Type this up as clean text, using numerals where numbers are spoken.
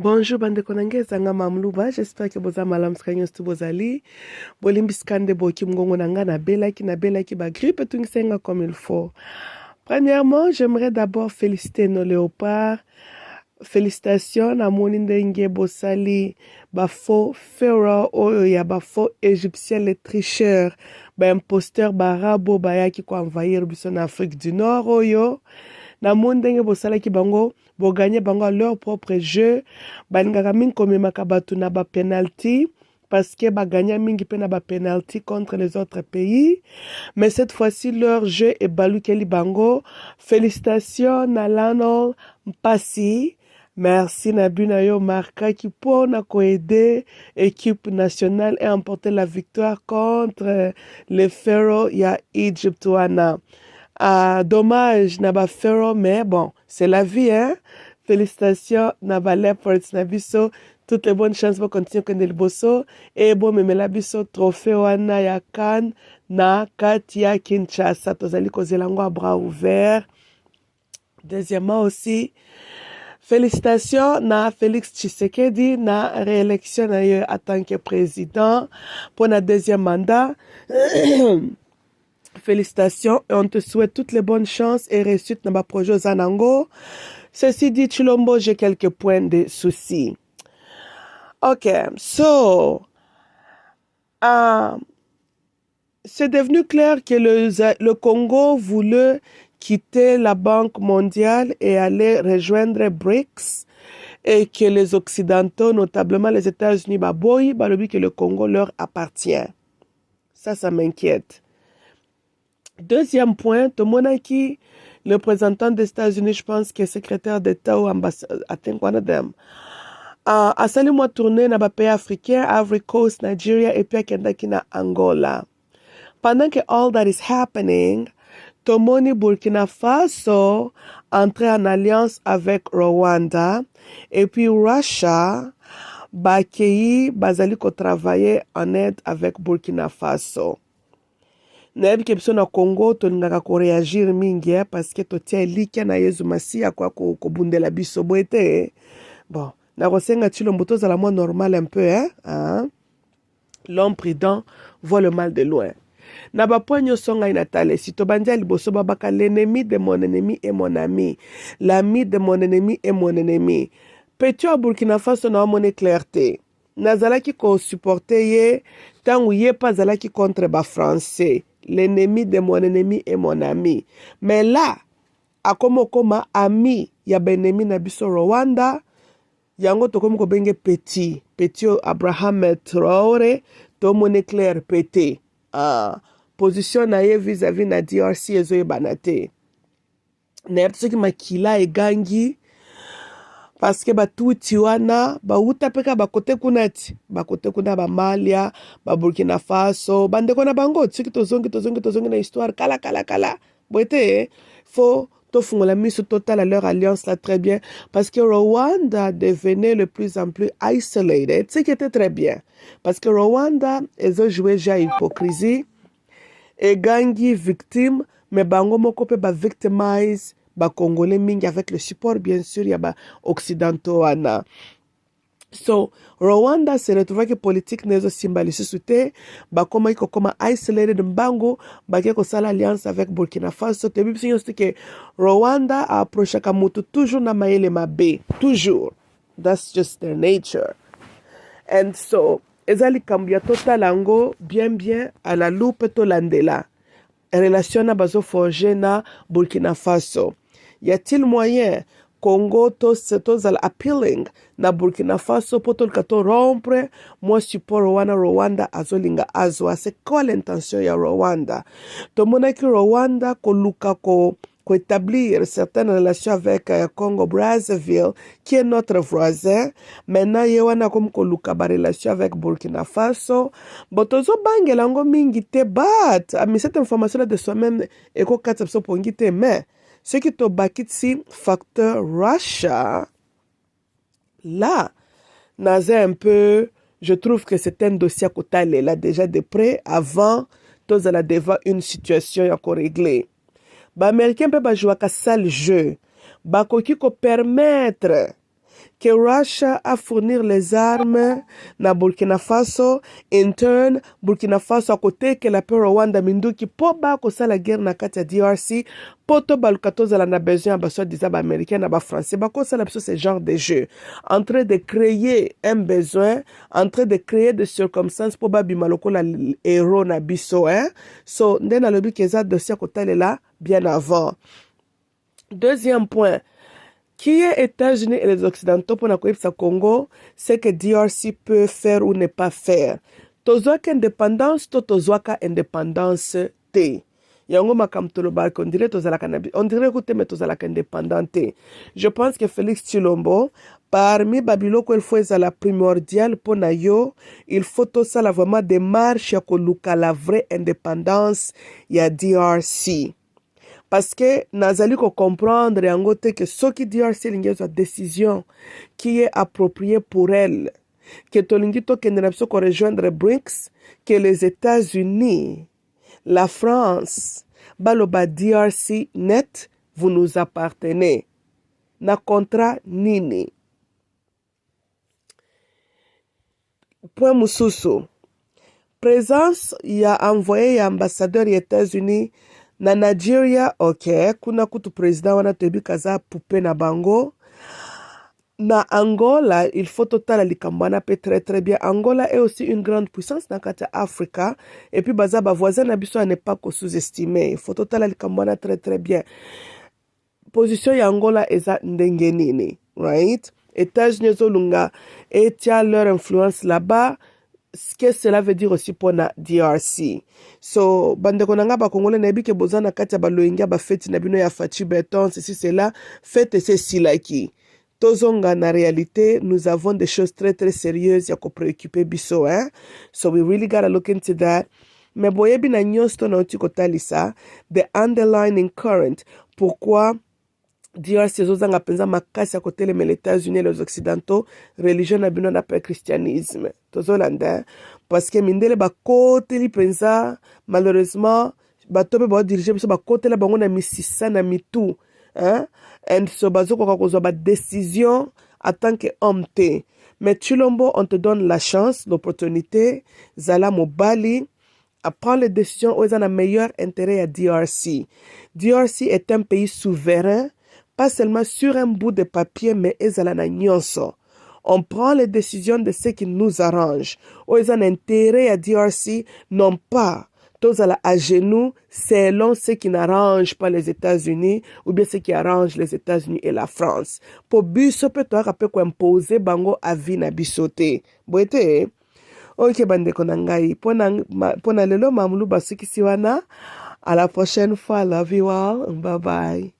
Bonjour bande konange zanga mamluba, j'espère que boza malam skanyo stu bozali. Bolimbi skande boki mgongo nanga na belaki ba grippe tungsenga comme il faut. Premièrement, j'aimerais d'abord féliciter nos léopards. Félicitations na moni ndenge bosali ba faux pharaoh oyo ya ba faux égyptiens les tricheurs, ba imposteurs barabo bayaki ko envahir biso na Afrique du Nord oyo. Na moni ndenge bosalaki bango boganye bango à leur propre jeu, balingaka mingi komemaka bato na ba penalty parce que baganya mingi pe na ba penalty contre les autres pays, mais cette fois-ci leur jeu est balukeli bango. Félicitations na Lionel Mpasi. Merci Nabuna yo marka qui pour aider équipe nationale et emporter la victoire contre les Pharaohs ya Egypt wana. Dommage na ba Pharaoh, mais bon, c'est la vie, hein. Félicitations na ba Leopards na biso. Toutes les bonnes chances pour continuer à le bosso. Et bon, mais la biso trophée wana ya CAN na Katia Kinshasa. Tozali kozelango à bras ouverts. Deuxièmement aussi, félicitations na Félix Tshisekedi na réélection na yo en tant que président pour le deuxième mandat. Félicitations et on te souhaite toutes les bonnes chances et réussite dans ma projet Zanango. Ceci dit, Chilombo, j'ai quelques points de soucis. Ok, so, c'est devenu clair que le Congo voulait quitter la Banque mondiale et aller rejoindre BRICS et que les Occidentaux, notamment les États-Unis, balobi que le Congo leur appartient. Ça m'inquiète. Deuxième point, Tomonaki, le représentant des États-Unis, je pense que secrétaire d'État ou ambassadeur, I think one of them, a sali moi tourner dans les pays africains, Ivory Coast, Nigeria et puis à Kendaki na Angola. Pendant que all that is happening, Tomoni Burkina Faso entrait en alliance avec Rwanda et puis Russia accueilli bazali ko travailler en aide avec Burkina Faso. Nayebi ke biso na Congo tolingaka ko réagir mingi parce que totia elika na Yezu Masiya kwa kobundela biso boete. Bon, na kosenga Tshilombo tozala moi normal un peu hein. L'homme prudent voit le mal de loin. Na ba point nyonso ngai natale si tobandi liboso babaka l'ennemi de mon ennemi est mon ami. L'ami de mon ennemi est mon ennemi. Petit à Burkina Faso na mone clarté. Nazalaki ko supporter ye tangu ye pas zalaki contre ba français. L'ennemi de mon ennemi est mon ami. Mais là, à koma ami ya benemi na biso Rwanda, yango tokomi ko benge petit Abraham Traoré, to mone clair petit. Position na ye vis-à-vis na DRC ezo banate. Na yepso ki makila egangi parce que batuti wana bauta peka bakote kunati bakote kuna ba Malia ba Burkina Faso bande kona bango tsiki tozongi na histoire kala boite faut to fungola miso total à leur alliance là très bien parce que Rwanda devenait de plus en plus isolated, ce qui était très bien parce que Rwanda ezo jouer ja hypocrisie et gangi victime mais bango moko pe ba victimize ba Congolais mingi avec le support bien sûr ya ba occidentaux wana. So Rwanda se retrouve que politique nezo symbolise soute ba koma iko koma isolated mbango ba ke ko sala alliance avec Burkina Faso te bibi sinyo que Rwanda a approché kamutu toujours na maele mabe toujours. That's just their nature. And so ezali kambia total ango bien à la loupe to landela relation na bazo forger na Burkina Faso. Y a-t-il moyen Congo tozala appealing na Burkina Faso poto kato rompre moi support Rwanda azolinga azwa? C'est quoi l'intention ya Rwanda? Tomona ki Rwanda koluka ko établir certaines relations avec Congo Brazzaville qui est notre voisin. Maintenant yewana comme koluka ba relation avec Burkina Faso. Botozo bangela ngo mingi te bat. Mais cette information là de soi-même eko katsa pongi te mais ce qui te bakitsi facteur Russia, là, naza un peu, je trouve que c'est un dossier à côté là déjà de près avant, tous à la devant une situation à régler. Ba américain peut pas jouer à sale jeu, ba koki ko permettre que Russia a fournir les armes na Burkina Faso, in turn Burkina Faso à côté que la paix Rwanda minduki po ba ko la guerre na kati ya DRC poto baluka tozala na besoin ba soit disant ba américain na ba français ba ko sala biso ce genre de jeu en train de créer un besoin, en train de créer des circonstances pour ba bimaloko la héros na biso hein. So ndena lobi keza dossier ko là bien avant. Deuxième point, qui est États-Unis et les Occidentaux pour la Congo, c'est que DRC peut faire ou ne pas faire. Tozoaka indépendance, tozoaka indépendance te. Yango makamtolo bark, on dirait que mais tozalaka indépendante. Je pense que Félix Tshilombo, parmi Babiloko, il faut la primordiale pour yo, il faut tout ça la vraiment démarche ya koluka la vraie indépendance ya DRC. Parce que nazali ko comprendre yango te que ce qui DRC lingi sa décision qui est appropriée pour elle, que tolingi to kende na biso ko rejoindre BRICS, que les États-Unis, la France, baloba DRC net, vous nous appartenez. Na contrat nini. Point mususu. Présence ya envoyé ya ambassadeur des États-Unis na Nigeria, ok, kuna kutu président wana tebi kaza poupée na bango. Na Angola, il faut total likambana pe très bien. Angola est aussi une grande puissance dans kata Africa. Et puis baza ba voisin na biso n'est pas sous-estimé. Il faut total likambana très bien. Position ya Angola eza ndenge nini, right? États-Unis zolunga etia leur influence là-bas. Ce que cela veut dire aussi pour la DRC. So, bandeko nanga ba Congolais nabi ke bozana kati ya baloinga ba fête na bino ya Fachi Beton, ceci cela, fête c'est silaki. Tozonga na réalité, nous avons des choses très sérieuses ya ko préoccuper biso hein. So we really gotta look into that. Mais boyebi na nyosto na uti kotalisa the underlying current. Pourquoi DRC zozanga penza makasi ya kotelema les États-Unis et les Occidentaux religion na bino na pe christianisme tozolanda parce que mindele ba koteli penza malheureusement batobe ba diriger biso ba kotela bango na misisa na mitu hein and so bazoko ka kozwa ba décision en tant que homme te. Mais Tshilombo, on te donne la chance, l'opportunité zala mobali à prendre les décisions où ils ont le meilleur intérêt à DRC. DRC est un pays souverain, pas seulement sur un bout de papier, mais on prend les décisions de ce qui nous arrange. Ils ont intérêt à DRC, non pas tous à genoux, selon ce qui n'arrange pas les États-Unis ou bien ce qui arrange les États-Unis et la France. Pour biso peut imposer bango avis na bisote. Boete, ok bandeko nangai, pona lelo mamulu basiki siwana. À la prochaine fois, love you all, bye bye.